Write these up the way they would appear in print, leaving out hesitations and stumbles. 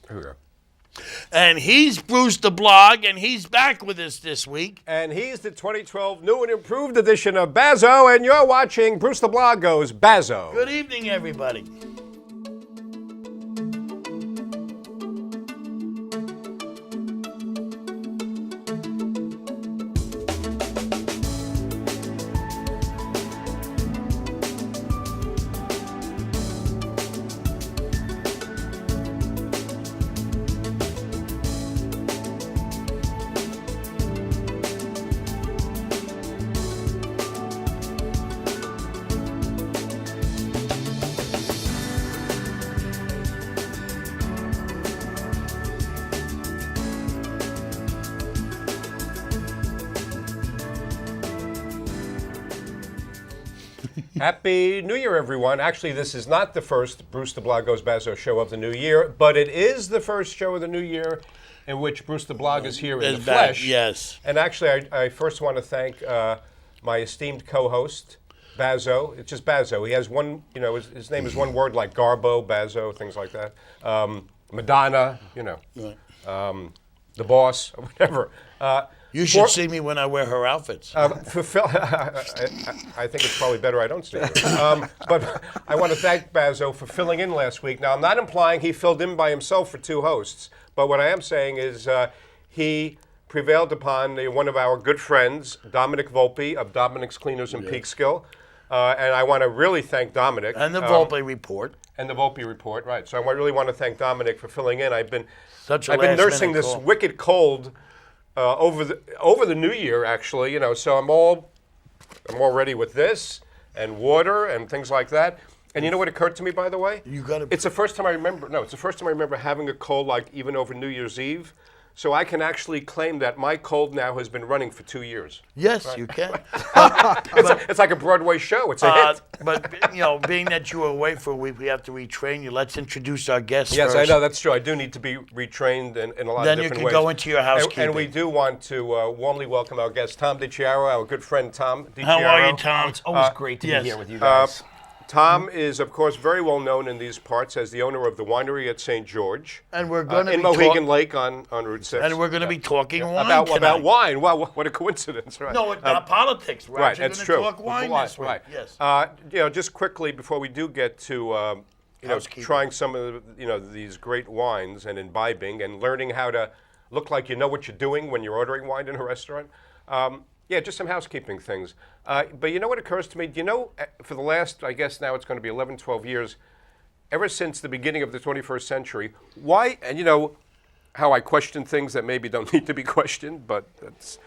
Here we go. And he's Bruce the Blog, and he's back with us this week. And he's the 2012 new and improved edition of Bazzo, and you're watching Bruce the Blog Goes Bazzo. Good evening, everybody. Happy New Year, everyone. Actually, this is not the first Bruce the Blog Goes Bazzo show of the new year, but it is the first show of the new year in which Bruce the Blog is here in the flesh. Yes. And actually, I first want to thank my esteemed co-host, Bazzo. It's just Bazzo. He has one, his name is one word like Garbo, Bazzo, things like that. Madonna, the boss, whatever. You should see me when I wear her outfits. I think it's probably better I don't see you. But I want to thank Bazzo for filling in last week. Now, I'm not implying he filled in by himself for two hosts, but what I am saying is he prevailed upon one of our good friends, Dominic Volpe of Dominic's Cleaners in Peekskill. And I want to really thank Dominic. And the Volpe Report. And the Volpe Report, right. So I really want to thank Dominic for filling in. I've been nursing this wicked cold over the new year, actually, so I'm all ready with this and water and things like that. And you know what occurred to me, by the way? It's the first time I remember. No, it's the first time I remember having a cold like even over New Year's Eve. So I can actually claim that my cold now has been running for 2 years. Yes, right? You can. It's like a Broadway show. It's a hit. But, being that you were away for a week, we have to retrain you. Let's introduce our guests Yes, first. I know. That's true. I do need to be retrained in a lot of different ways. Then you can go into your housekeeping. And we do want to warmly welcome our guest, Tom DeChiaro, our good friend Tom DeChiaro. How are you, Tom? It's always great to be here with you guys. Tom is, of course, very well known in these parts as the owner of the winery at St. George. And we're going to in Mohegan Lake on Route 6. And we're going to be talking wine about wine. Wow, what a coincidence, right? No, not politics. We're right, that's true. Talk wine this week. Right. Yes. Just quickly before we do get to trying some of these great wines and imbibing and learning how to look like you know what you're doing when you're ordering wine in a restaurant. Just some housekeeping things. But you know what occurs to me? For the last, I guess now it's going to be 11, 12 years, ever since the beginning of the 21st century, why, and how I question things that maybe don't need to be questioned, but that's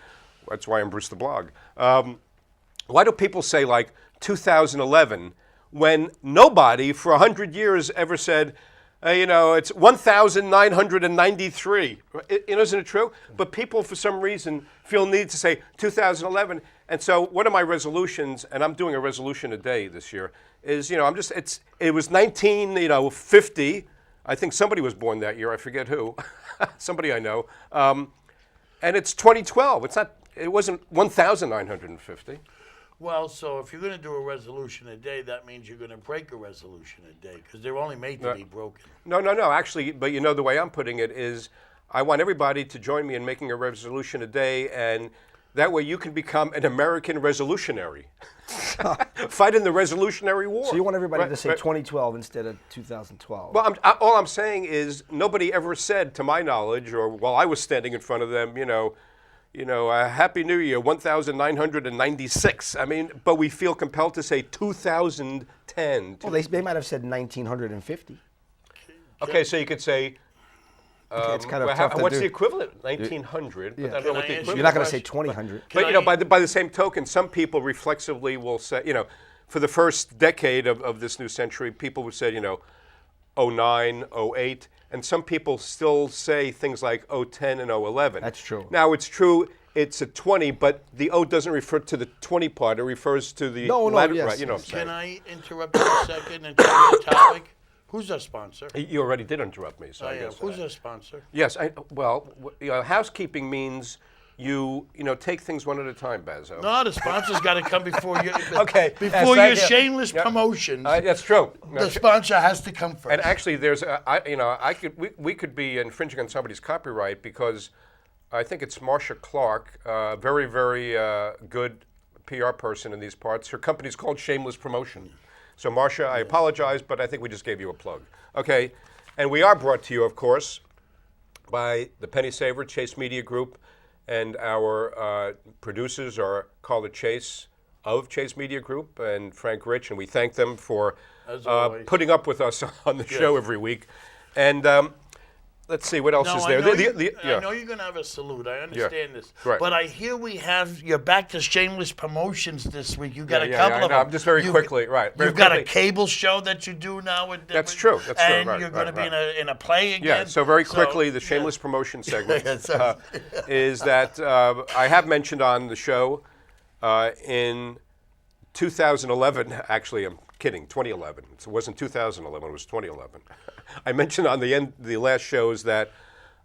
why I'm Bruce the Blog. Why do people say, like, 2011, when nobody for 100 years ever said, it's 1,993. Isn't it true? But people, for some reason, feel need to say 2011. And so one of my resolutions, and I'm doing a resolution a day this year, is, it was 1950. I think somebody was born that year. I forget who. Somebody I know. And it's 2012. It wasn't 1,950. Well, so if you're going to do a resolution a day, that means you're going to break a resolution a day because they're only made to be broken. No. Actually, but the way I'm putting it is I want everybody to join me in making a resolution a day, and that way you can become an American resolutionary. Fight in the Resolutionary War. So you want everybody to say 2012 instead of 2012. Well, all I'm saying is nobody ever said, to my knowledge, or while I was standing in front of them, Happy New Year, 1,996. I mean, but we feel compelled to say 2010. Well, they might have said 1950. Okay, so you could say, it's kind of tough to what's do. the equivalent? 1900. Yeah. But I don't know what the equivalent You're not going to say 2000. But by the same token, some people reflexively will say, for the first decade of this new century, people would say, 09, 08. And some people still say things like 010 and 011. That's true. Now, it's true, it's a 20, but the O doesn't refer to the 20 part. It refers to the latter, yes. Right, you know what I'm saying. Can I interrupt you a second and change the topic? Who's our sponsor? You already did interrupt me, so I guess. Who's our sponsor? Yes, housekeeping means you take things one at a time, Bazzo. No, the sponsor's got to come before you. Okay. Before Yes, your thank you. shameless promotions, That's true. the sponsor has to come first. And actually, we could be infringing on somebody's copyright because I think it's Marsha Clark, very, very good PR person in these parts. Her company's called Shameless Promotion. So, Marsha, I apologize, but I think we just gave you a plug. Okay, and we are brought to you, of course, by the Penny Saver, Chase Media Group, and our producers are Carla Chase of Chase Media Group and Frank Rich, and we thank them for putting up with us on the show every week. And let's see, what else is there? I know you're going to have a salute. I understand this. Right. But I hear you're back to shameless promotions this week. You got a couple of them. I'm just very quickly, right. You've got a cable show that you do now. That's true. And you're going to be in a play again. Yeah, so very quickly, the shameless promotion segment is that I have mentioned on the show in 2011, actually, I'm kidding, 2011. It wasn't 2011, it was 2011. I mentioned on the last shows that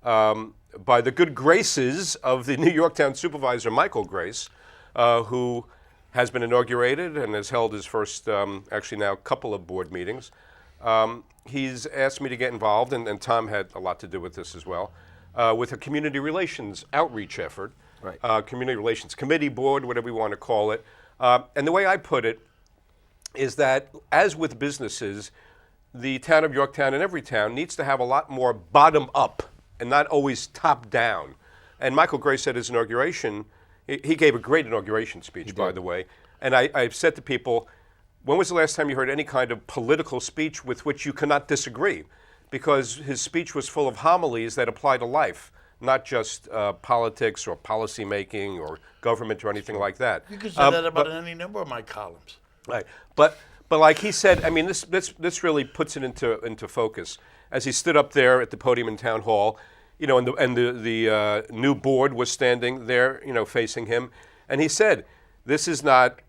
by the good graces of the New Yorktown supervisor, Michael Grace, who has been inaugurated and has held his first, actually now, couple of board meetings, he's asked me to get involved, and Tom had a lot to do with this as well, with a community relations outreach effort, community relations committee, board, whatever you want to call it. And the way I put it is that, as with businesses, the town of Yorktown and every town needs to have a lot more bottom up and not always top down. And Michael Grace at his inauguration, he gave a great inauguration speech, by the way. And I've said to people, when was the last time you heard any kind of political speech with which you cannot disagree? Because his speech was full of homilies that apply to life, not just politics or policy making or government or anything like that. You could say that about any number of my columns. Right, but like he said, I mean, this really puts it into focus. As he stood up there at the podium in town hall, and the new board was standing there, facing him, and he said, "This is not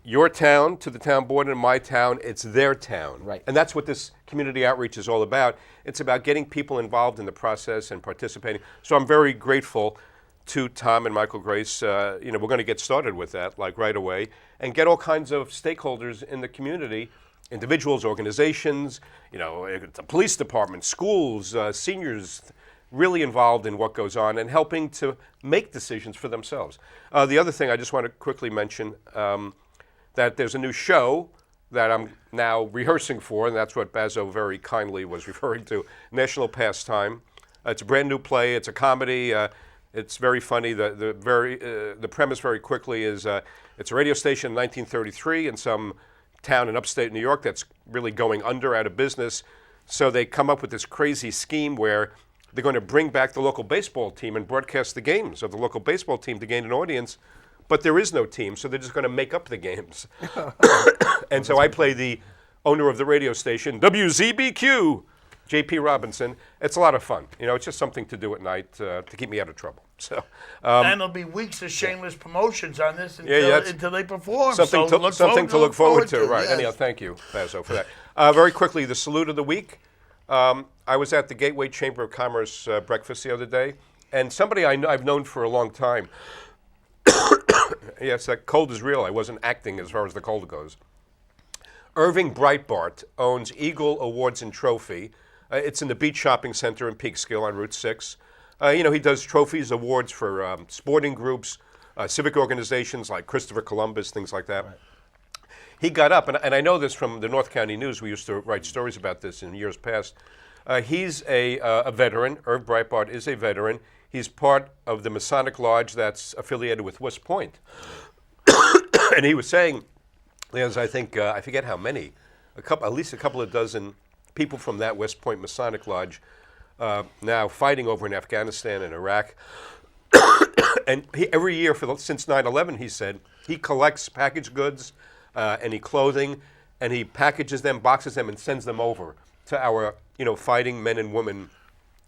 your town to the town board and my town; it's their town." Right. And that's what this community outreach is all about. It's about getting people involved in the process and participating. So I'm very grateful to Tom and Michael Grace. We're going to get started with that, like right away, and get all kinds of stakeholders in the community, individuals, organizations, the police department, schools, seniors, really involved in what goes on and helping to make decisions for themselves. The other thing I just want to quickly mention, that there's a new show that I'm now rehearsing for, and that's what Bazzo very kindly was referring to, National Pastime. It's a brand new play. It's a comedy. It's very funny. The premise very quickly is it's a radio station in 1933 in some town in upstate New York that's really going under, out of business. So they come up with this crazy scheme where they're going to bring back the local baseball team and broadcast the games of the local baseball team to gain an audience. But there is no team, so they're just going to make up the games. And so I play the owner of the radio station, WZBQ, J.P. Robinson. It's a lot of fun. It's just something to do at night to keep me out of trouble. So, and there'll be weeks of shameless promotions on this until they perform. Something to look forward to. Right. Yes. Anyhow, thank you, Bazzo, for that. Very quickly, the salute of the week. I was at the Gateway Chamber of Commerce breakfast the other day, and somebody I've known for a long time. Yes, that cold is real. I wasn't acting as far as the cold goes. Irving Breitbart owns Eagle Awards and Trophy. It's in the Beach Shopping Center in Peekskill on Route 6. He does trophies, awards for sporting groups, civic organizations like Christopher Columbus, things like that. Right. He got up, and I know this from the North County News. We used to write stories about this in years past. He's a veteran. Irv Breitbart is a veteran. He's part of the Masonic Lodge that's affiliated with West Point. And he was saying, there's, I think, I forget how many, at least a couple of dozen people from that West Point Masonic Lodge now fighting over in Afghanistan and Iraq. And every year since 9/11, he said, he collects packaged goods, any clothing, and he packages them, boxes them, and sends them over to our, fighting men and women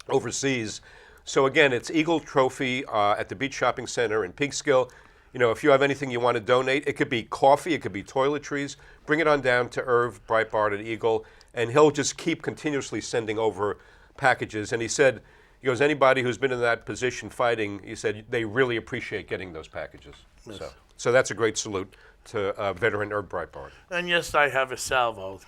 overseas. So again, it's Eagle Trophy at the Beach Shopping Center in Peekskill. If you have anything you want to donate, it could be coffee, it could be toiletries, bring it on down to Irv Breitbart at Eagle, and he'll just keep continuously sending over packages. And he said, he goes, anybody who's been in that position fighting, he said, they really appreciate getting those packages. Yes. So that's a great salute to veteran Herb Breitbart. And yes, I have a salvo.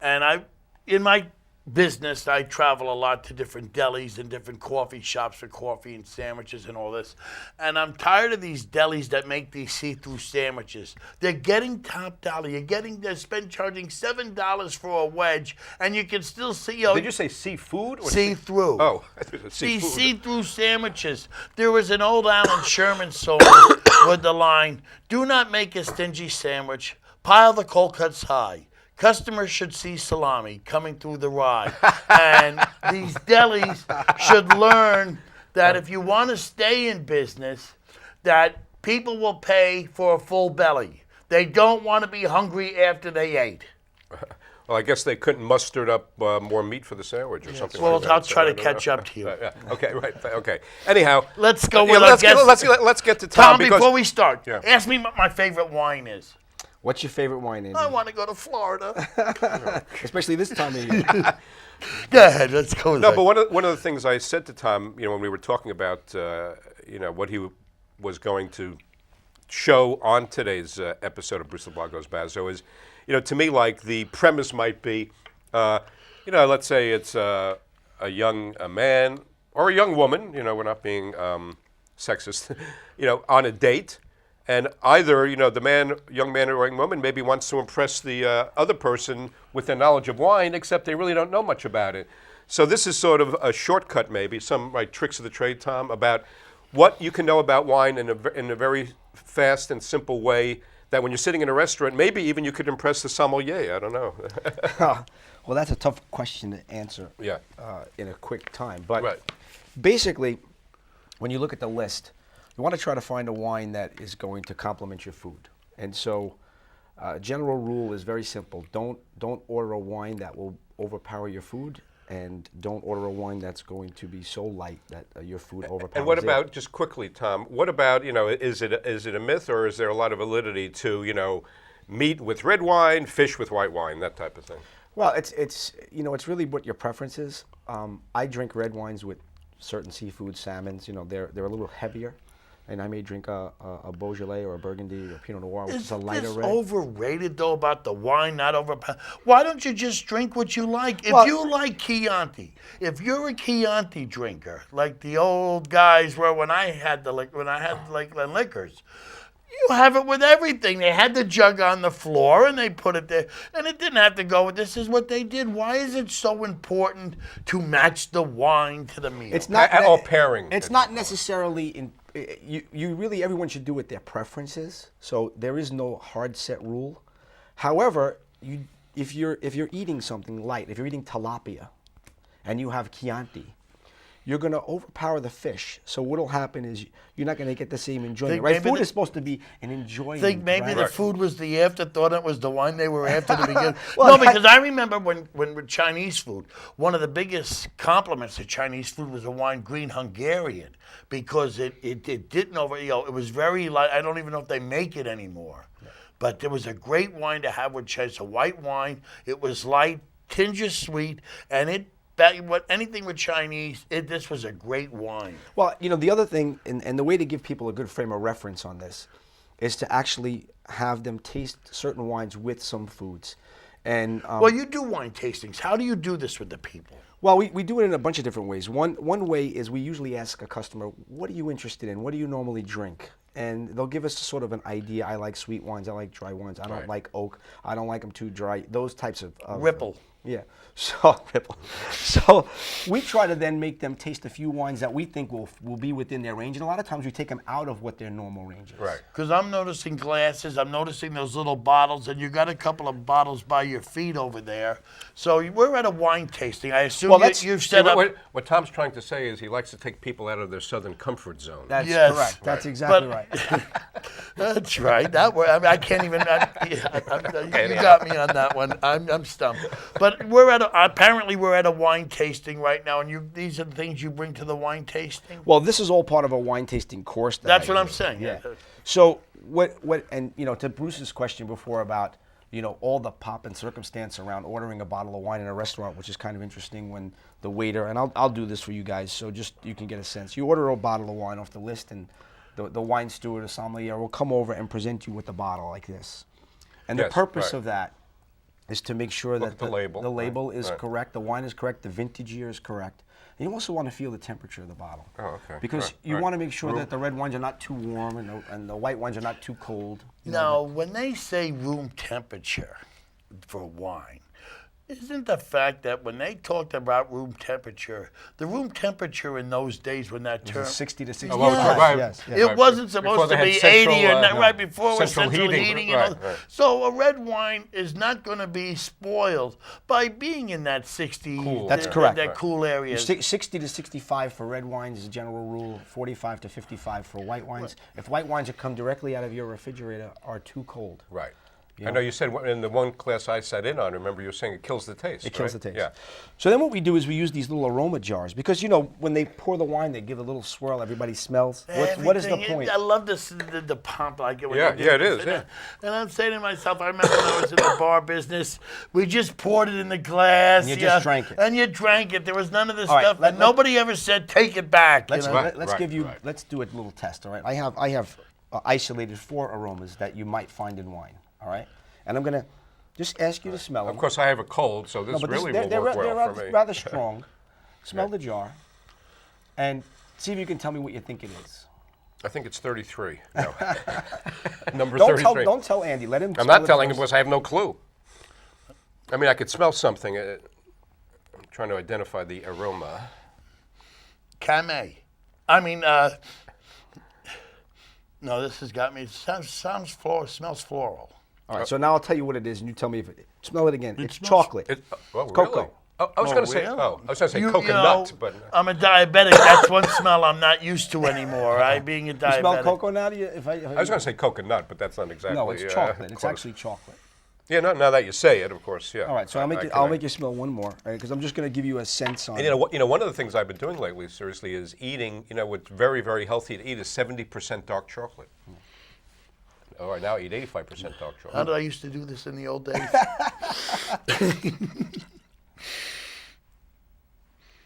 And in my business, I travel a lot to different delis and different coffee shops for coffee and sandwiches and all this. And I'm tired of these delis that make these see-through sandwiches. They're getting top dollar. They're charging $7 for a wedge, and you can still see. Did you say seafood? Or see-through. Oh, I thought it was These seafood. see-through sandwiches. There was an old Alan Sherman song with the line, "Do not make a stingy sandwich. Pile the cold cuts high. Customers should see salami coming through the rye." And these delis should learn that if you want to stay in business, that people will pay for a full belly. They don't want to be hungry after they ate. Well, I guess they couldn't muster up more meat for the sandwich or something Well, like that. I'll try so to catch up to you. Okay, right. Okay. Anyhow, Let's go yeah, with our guest. let's get to Tom. Tom, before we start, Yeah. ask me what my favorite wine is. What's your favorite wine, Andy? I want to go to Florida. Especially this time of year. Go ahead, let's go with No, that. but one of the things I said to Tom, when we were talking about, what he was going to show on today's episode of Bruce LeBlanc Goes Bazzo is, to me, like the premise might be, let's say it's a young man or a young woman, we're not being sexist, on a date. And either, the young man or young woman maybe wants to impress the other person with their knowledge of wine, except they really don't know much about it. So this is sort of a shortcut, maybe, some tricks of the trade, Tom, about what you can know about wine in a very fast and simple way that when you're sitting in a restaurant, maybe even you could impress the sommelier. I don't know. Well, that's a tough question to answer Yeah. in a quick time. But Right. basically, when you look at the list, you want to try to find a wine that is going to complement your food. And so, general rule is very simple: don't order a wine that will overpower your food, and don't order a wine that's going to be so light that your food overpowers. And what it. about, just quickly, Tom, what about, is it a myth, or is there a lot of validity to, meat with red wine, fish with white wine, that type of thing? Well, it's really what your preference is. I drink red wines with certain seafood, salmons. They're a little heavier. And I may drink a Beaujolais or a Burgundy or Pinot Noir, which is a lighter Is red. overrated, though, about the wine not overpowered? Why don't you just drink what you like? If Well- you like Chianti, if you're a Chianti drinker, like the old guys were when I had liquors, you have it with everything. They had the jug on the floor and they put it there, and it didn't have to go with this is what they did. Why is it so important to match the wine to the meal? It's not Or pairing. It's not necessarily in. You really, everyone should do what their preference is. So there is no hard set rule. However, if you're eating something light, if you're eating tilapia, and you have Chianti, you're going to overpower the fish. So what'll happen is you're not going to get the same enjoyment. Think Right? maybe Food is supposed to be an enjoyment. Think maybe right? the food was the afterthought, it was the wine they were after to begin. Well, No, because I remember when with Chinese food, one of the biggest compliments to Chinese food was the wine Green Hungarian, because it didn't it was very light. I don't even know if they make it anymore. But there was a great wine to have with Chinese, a white wine. It was light, tinge of sweet, and anything with Chinese, this was a great wine. Well, the other thing, and the way to give people a good frame of reference on this, is to actually have them taste certain wines with some foods. And Well, you do wine tastings. How do you do this with the people? well, we do it in a bunch of different ways. One way is we usually ask a customer, what are you interested in? What do you normally drink? And they'll give us sort of an idea. I like sweet wines. I like dry wines. I don't like oak. I don't like them too dry. Those types of Ripple. Yeah. So we try to then make them taste a few wines that we think will be within their range. And a lot of times we take them out of what their normal range is. Right. Because I'm noticing glasses, I'm noticing those little bottles, and you got a couple of bottles by your feet over there. So we're at a wine tasting. I assume you've set up. What Tom's trying to say is he likes to take people out of their southern comfort zone. That's Yes. correct. Right. That's exactly right. That's right. I can't even. You got me on that one. I'm stumped. But apparently we're at a wine tasting right now, and these are the things you bring to the wine tasting. Well, this is all part of a wine tasting course. That's I what I'm do. saying. Yeah. So what and to Bruce's question before about all the pomp and circumstance around ordering a bottle of wine in a restaurant, which is kind of interesting when the waiter, and I'll do this for you guys, so just you can get a sense. You order a bottle of wine off the list, and the wine steward or sommelier will come over and present you with a bottle like this. And the purpose of that is to make sure that the label is correct, the wine is correct, the vintage year is correct. And you also want to feel the temperature of the bottle. Oh, okay. Because you want to make sure that the red wines are not too warm and the white wines are not too cold. Now, when they say room temperature for wine, isn't the fact that when they talked about room temperature, the room temperature in those days when that term... 60 to 60. Yes. It wasn't supposed to be 80 or not, right before it was central heating. So a red wine is not going to be spoiled by being in that 60... Cool. That's correct. That cool area. 60 to 65 for red wines is a general rule, 45 to 55 for white wines. If white wines that come directly out of your refrigerator are too cold. Right. I know you said in the one class I sat in on, remember you were saying it kills the taste. It kills the taste. Yeah. So then what we do is we use these little aroma jars because, when they pour the wine, they give a little swirl, everybody smells. What is the point? I love the pomp like it. Yeah, it is. Yeah. And I'm saying to myself, I remember when I was in the bar business, we just poured it in the glass. And you just drank it. And you drank it. There was none of this stuff. And nobody ever said, take it back. Let's do a little test, all right? I have isolated 4 aromas that you might find in wine, all right? And I'm going to just ask you to smell them. Of course, I have a cold, so this really will work well for me. They're rather strong. Smell the jar and see if you can tell me what you think it is. I think it's 33. No. Number 33. Don't tell Andy. Let him. I'm not telling him because I have no clue. I mean, I could smell something. I'm trying to identify the aroma. Camay. I mean, no, this has got me. It smells floral. All right, so now I'll tell you what it is, and you tell me if it. Smell it again. It's chocolate. Cocoa. Really? I was going to say. I was going to say coconut, but I'm a diabetic. That's one smell I'm not used to anymore. Being a diabetic. You smell cocoa now? I was going to say coconut, but that's not exactly. No, it's chocolate. It's actually chocolate. Yeah, now that you say it, of course, yeah. All right, so I'll make you smell one more, because I'm just going to give you a sense on. And one of the things I've been doing lately, seriously, is eating. What's very, very healthy to eat is 70% dark chocolate. All right, now I eat 85% dark chocolate. How did I used to do this in the old days?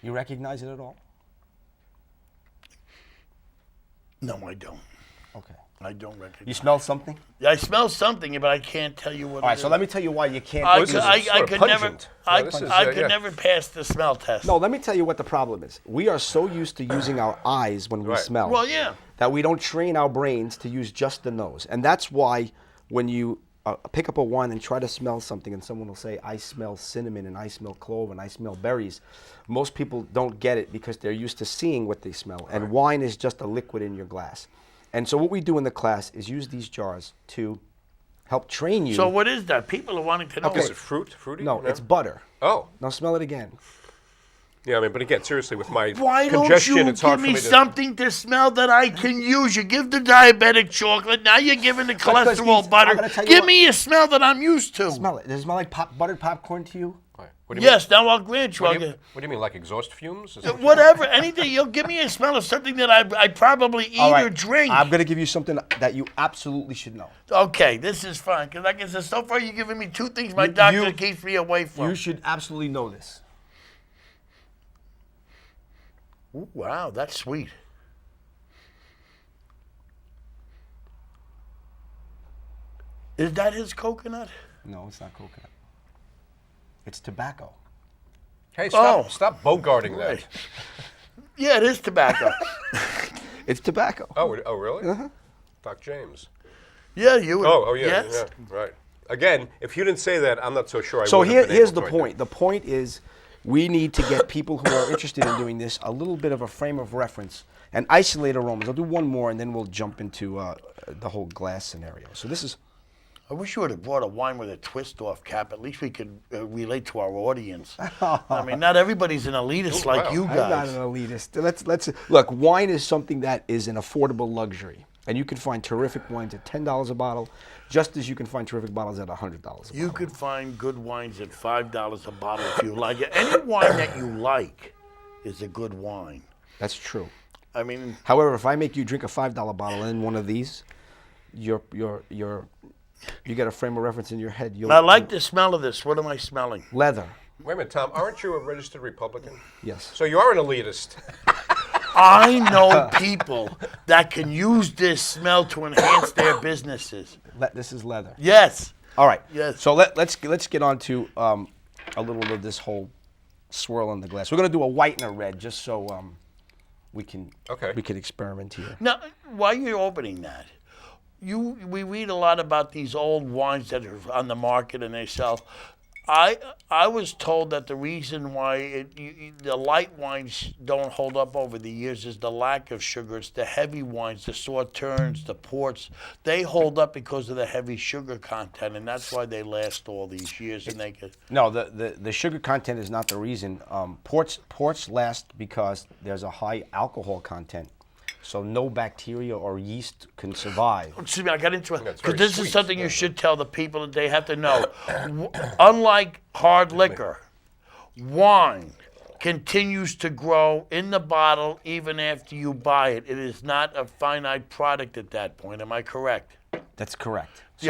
You recognize it at all? No, I don't. Okay. I don't recognize. You smell something? I smell something, but I can't tell you what. All right, so let me tell you why you can't. I could never pass the smell test. No, let me tell you what the problem is. We are so used to using our eyes when we smell. Well, yeah. That we don't train our brains to use just the nose, and that's why when you pick up a wine and try to smell something, and someone will say, "I smell cinnamon," and "I smell clove," and "I smell berries," most people don't get it because they're used to seeing what they smell, and wine is just a liquid in your glass. And so what we do in the class is use these jars to help train you. So what is that? People are wanting to know. Is it fruity? No, it's butter. Oh. Now smell it again. Yeah, I mean, but again, seriously, with my Why congestion, don't it's you hard give for me something to smell that I can use? You give the diabetic chocolate, now you're giving the cholesterol butter. Give me a smell that I'm used to. Smell it. Does it smell like buttered popcorn to you? What do you mean? Now I'll grant you. What do you mean, like exhaust fumes? Whatever, anything. You'll give me a smell of something that I probably eat or drink. I'm going to give you something that you absolutely should know. Okay, this is fine. Because like I said, so far you're giving me 2 things my doctor keeps me away from. You should absolutely know this. Ooh, wow, that's sweet. Is that his coconut? No, it's not coconut. It's tobacco. Hey, stop bogarting that. Yeah, it is tobacco. It's tobacco. Oh, really? Uh-huh. Doc James. Yeah, you would. Yeah, right. Again, if you didn't say that, I'm not so sure I would. So here's the point. The point is we need to get people who are interested in doing this a little bit of a frame of reference and isolate aromas. I'll do one more, and then we'll jump into the whole glass scenario. So this is... I wish you would have brought a wine with a twist-off cap. At least we could relate to our audience. I mean, not everybody's an elitist like you guys. I'm not an elitist. Let's look. Wine is something that is an affordable luxury, and you can find terrific wines at $10 a bottle, just as you can find terrific bottles at $100 a bottle. You could find good wines at $5 a bottle if you like it. Any wine that you like is a good wine. That's true. I mean, however, if I make you drink a $5 bottle and one of these, you're you get a frame of reference in your head. I like the smell of this. What am I smelling? leather. Wait a minute, Tom. Aren't you a registered Republican? Yes. So you are an elitist. I know people that can use this smell to enhance their businesses. This is leather. Yes. All right. Yes. So let's get on to a little of this whole swirl in the glass. We're gonna do a white and a red, just so we can experiment here. Now, why are you opening that? We read a lot about these old wines that are on the market and they sell. I was told that the reason why the light wines don't hold up over the years is the lack of sugar. It's the heavy wines, the Sauternes, the ports. They hold up because of the heavy sugar content, and that's why they last all these years. And they get No, the sugar content is not the reason. Ports last because there's a high alcohol content. So no bacteria or yeast can survive. Excuse me, I got into it That's because very this is sweet, something you yeah. should tell the people that they have to know. Unlike hard liquor, wine continues to grow in the bottle even after you buy it. It is not a finite product at that point. Am I correct? That's correct. To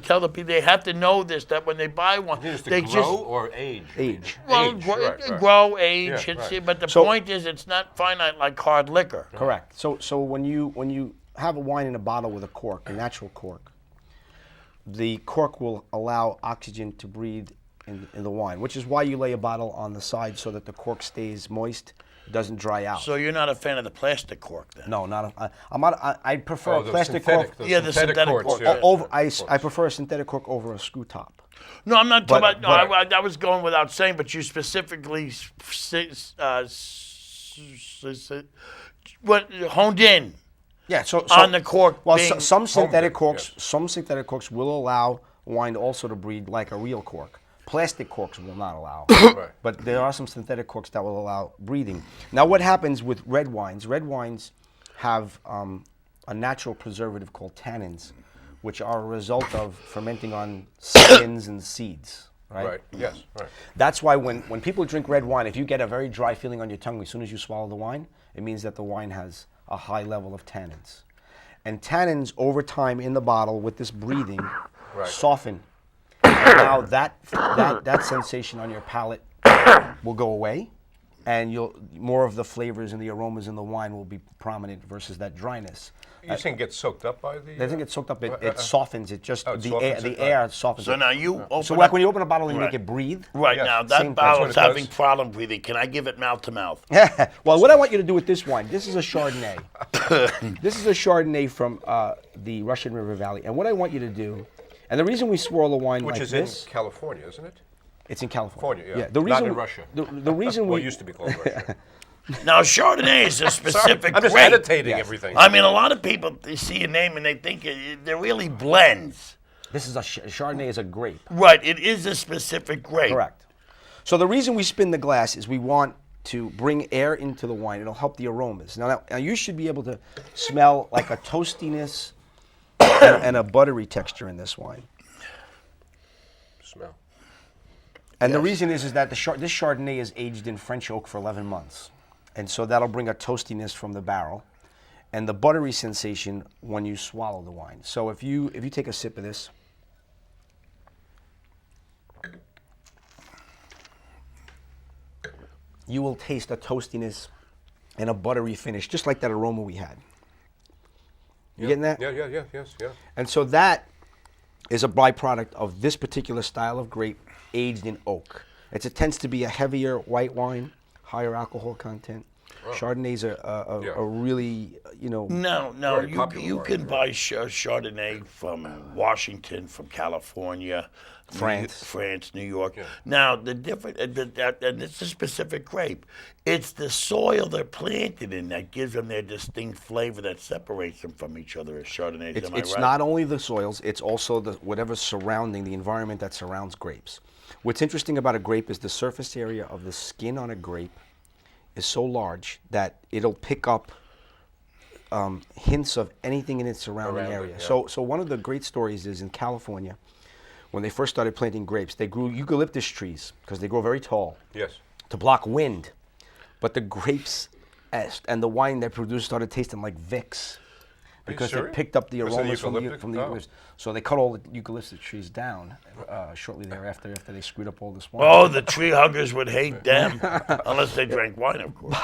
tell the people, they have to know this, that when they buy one, They grow or age? Age. well, Age, grow, right. grow, age, Yeah, right. but the So- point is it's not finite like hard liquor. Correct. So when you have a wine in a bottle with a cork, a natural cork, the cork will allow oxygen to breathe in the wine, which is why you lay a bottle on the side so that the cork stays moist, doesn't dry out. So you're not a fan of the plastic cork then? No, not a, I'm not. I prefer a the plastic synthetic, cork. Yeah, the synthetic quartz, cork. yeah. Over, I prefer a synthetic cork over a screw top. No, I'm not talking But- about. No, I was going without saying, but you specifically honed in Yeah, so on the cork. Well, being, some synthetic in, corks, yes. some synthetic corks will allow wine also to breathe like a real cork. Plastic corks will not allow, Right. but there are some synthetic corks that will allow breathing. Now, what happens with red wines? Red wines have a natural preservative called tannins, which are a result of fermenting on skins and seeds. Right. Yes. Right. That's why when people drink red wine, if you get a very dry feeling on your tongue as soon as you swallow the wine, it means that the wine has a high level of tannins. And tannins over time in the bottle with this breathing Right. soften. And now that sensation on your palate will go away, and more of the flavors and the aromas in the wine will be prominent versus that dryness. You saying get soaked up by the? It doesn't get soaked up, it softens it, just it the softens it, air softens So it. now you open So like up, when you open a bottle and you Right. make it breathe. right Yes, now same- that that's bottle's what it having does. problem breathing. Can I give it mouth to mouth? Well, what I want you to do with this wine, this is a Chardonnay. This is a Chardonnay from the Russian River Valley. And what I want you to do, and the reason we swirl the wine Which like is this, in California, isn't it? it's in California. California, yeah. The reason, Not in Russia. The reason Well, we it used to be called Russia. Now Chardonnay is a Sorry, specific I'm just grape. annotating Yes. everything. I mean, a lot of people they see a name and they think they're really blends. this is a Chardonnay is a grape. Right, it is a specific grape. Correct. So the reason we spin the glass is we want to bring air into the wine. It'll help the aromas. Now you should be able to smell like a toastiness and a buttery texture in this wine. Smell. And the reason is that this Chardonnay is aged in French oak for 11 months. And so that'll bring a toastiness from the barrel and the buttery sensation when you swallow the wine. So if you take a sip of this, you will taste a toastiness and a buttery finish, just like that aroma we had. You getting that? Yeah. Yes. Yeah. And so that is a byproduct of this particular style of grape aged in oak. It tends to be a heavier white wine, higher alcohol content. Chardonnays are really, No, Very popular you wine, can right. buy Chardonnay from Washington, from California, France, New York. Yeah. Now, the different, and it's a specific grape. It's the soil they're planted in that gives them their distinct flavor that separates them from each other as Chardonnays. Am I It's right? not only the soils, it's also whatever's surrounding, the environment that surrounds grapes. What's interesting about a grape is the surface area of the skin on a grape is so large that it'll pick up hints of anything in its surrounding Around it, area. yeah. So one of the great stories is in California, when they first started planting grapes, they grew eucalyptus trees because they grow very tall Yes. to block wind. But the grapes and the wine they produced started tasting like Vicks. because they serious? picked up the Because of the aromas from the eucalyptus? Oh. eucalyptus. So they cut all the eucalyptus trees down shortly thereafter after they screwed up all this wine. Oh, the tree huggers would hate them, unless they drank wine, of course.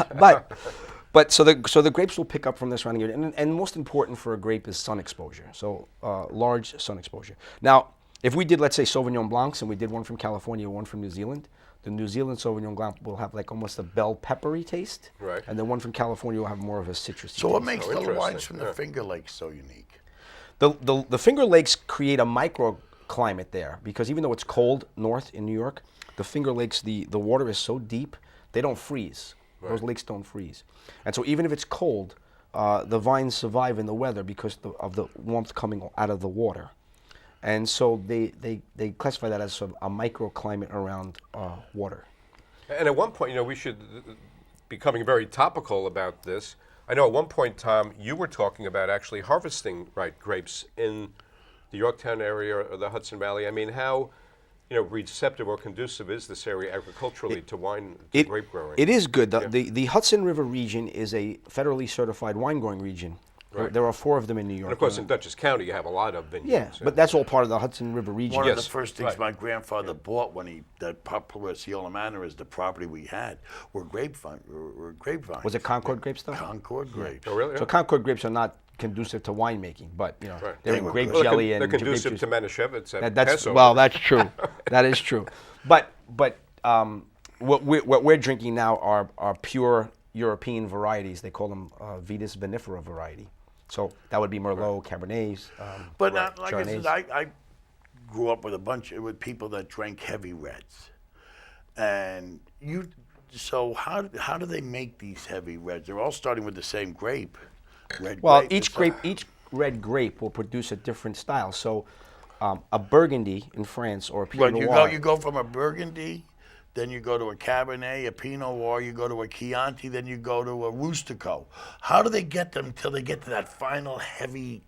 But so the grapes will pick up from the surrounding area, and most important for a grape is sun exposure. So large sun exposure. Now, if we did, let's say, Sauvignon Blancs, and we did one from California, one from New Zealand, the New Zealand Sauvignon Blanc will have like almost a bell peppery taste, Right. and the one from California will have more of a citrusy So what taste. makes Oh, the wines interesting. from the Finger Lakes so unique? The Finger Lakes create a microclimate there because even though it's cold north in New York, the Finger Lakes, the water is so deep, they don't freeze. Right. Those lakes don't freeze. And so even if it's cold, the vines survive in the weather because of the warmth coming out of the water. And so they classify that as sort of a microclimate around water. And at one point, we should becoming very topical about this. I know at one point, Tom, you were talking about actually harvesting grapes in the Yorktown area or the Hudson Valley. I mean, how receptive or conducive is this area agriculturally to grape growing? It is good. The Hudson River region is a federally certified wine growing region. Right. There are 4 of them in New York. And of course, in Dutchess County, you have a lot of vineyards. Yeah, but that's all part of the Hudson River region. One of Yes, the first things right. my grandfather bought when that popular Osceola Manor is the property we had were grapevines. Was it Concord grapes though? Concord grapes. Oh, really? So Concord grapes are not conducive to winemaking, but Right. they're They in were grape good. jelly They're and grape conducive juice. to Manischewitz and That's Passover. well, that's true. That is true. But what we're drinking now are pure European varieties. They call them Vitis vinifera variety. So that would be Merlot, Cabernets. But like I Chardonnays. said, I grew up with people that drank heavy reds, and So how do they make these heavy reds? They're all starting with the same grape. Well, grape. each red grape will produce a different style. So a Burgundy in France or a Pinot Noir. You go from a Burgundy, then you go to a Cabernet, a Pinot Noir, you go to a Chianti, then you go to a Rustico. How do they get them until they get to that final heavy?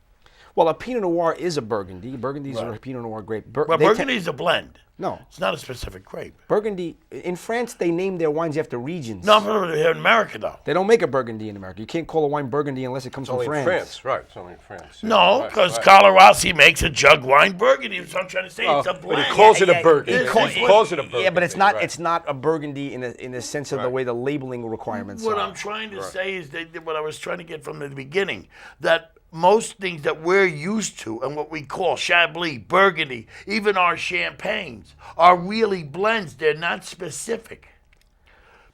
Well, a Pinot Noir is a Burgundy. Burgundies are a Right. Pinot Noir grape. Well, Burgundy's a blend. No. It's not a specific grape. Burgundy, in France, they name their wines after regions. No, but here in America, though. They don't make a Burgundy in America. You can't call a wine Burgundy unless it comes Only from in France. France, right? It's only in France. yeah. No, Right, because right. Colorasi makes a jug wine Burgundy. That's what I'm trying to say. It's a But blend. he calls it Yeah, a Burgundy. he He calls it a Burgundy. Yeah, but it's not. right. It's not a Burgundy in the sense of the Right. way the labeling requirements What are. I'm trying to say is that what I was trying to get from the beginning, that most things that we're used to and what we call Chablis, Burgundy, even our champagnes, are really blends. They're not specific.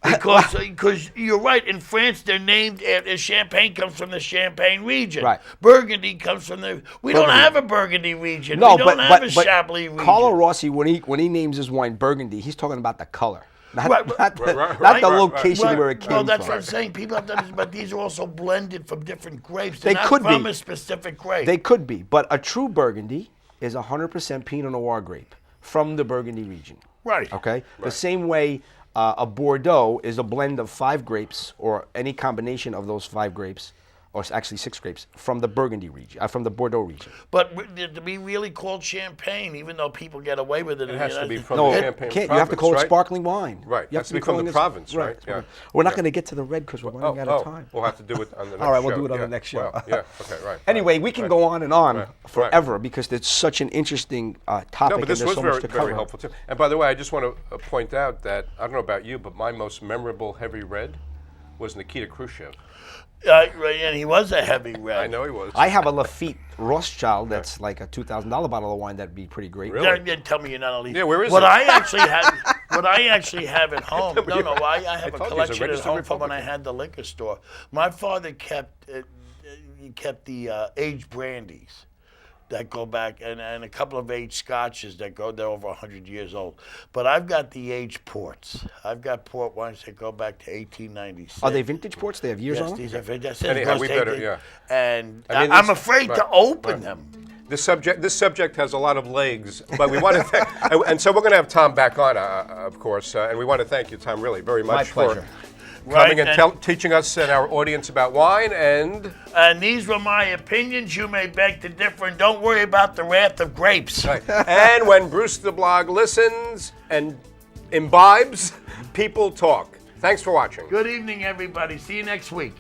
Because you're right, in France they're named after Champagne comes from the Champagne region. Right. Burgundy comes from we don't Burgundy. have a Burgundy region. No, we don't have a but Chablis region. Carlo Rossi, when he names his wine Burgundy, he's talking about the color, not, Right, not the, right, not the right, location right. where it came Well, that's from. what I'm saying. People have done this, but these are also blended from different grapes. They're They not could from be. a specific grape. They could be, but a true Burgundy is 100% Pinot Noir grape from the Burgundy region. Right. Okay? The same way a Bordeaux is a blend of 5 grapes or any combination of those 5 grapes, or actually 6 grapes, from the Burgundy region, from the Bordeaux region. But to be really called champagne, even though people get away with it. It has to be from No, the it Champagne can't. province, You have to call it right? sparkling wine. Right. You have Has to be from calling the it- province, right? Yeah. We're not going to get to the red because we're running out of time. We'll have to do it on the next show. All right, we'll do it on yeah. the next show. Well, yeah, okay, right. Anyway, we can go on and on Right. forever because it's such an interesting topic. No, but this and was there's so much very, to cover. very helpful too. And by the way, I just want to point out that, I don't know about you, but my most memorable heavy red was Nikita Khrushchev. Right, and he was a heavy red. I know he was. I have a Lafite Rothschild that's like a $2,000 bottle of wine. That'd be pretty great. Really? Then tell me you're not only. Yeah, where is what it? I actually have? What I actually have at home? No, I have a told you, he's a collection at registered home from when I Republican. had the liquor store. My father kept the aged brandies that go back, and a couple of aged scotches that they're over 100 years old. But I've got the aged ports. I've got port wines that go back to 1896. Are they vintage ports? They have years Yes, on them? these are vintage. Anyhow, we better, yeah. And I mean, I'm this- afraid right, to open right. them. This subject has a lot of legs, but we want to thank, and so we're going to have Tom back on, of course, and we want to thank you, Tom, really very much My pleasure. for coming Right, and teaching us and our audience about wine. And these were my opinions. You may beg to differ, and don't worry about the wrath of grapes. And when Bruce the Blog listens and imbibes, people talk. Thanks for watching. Good evening, everybody. See you next week.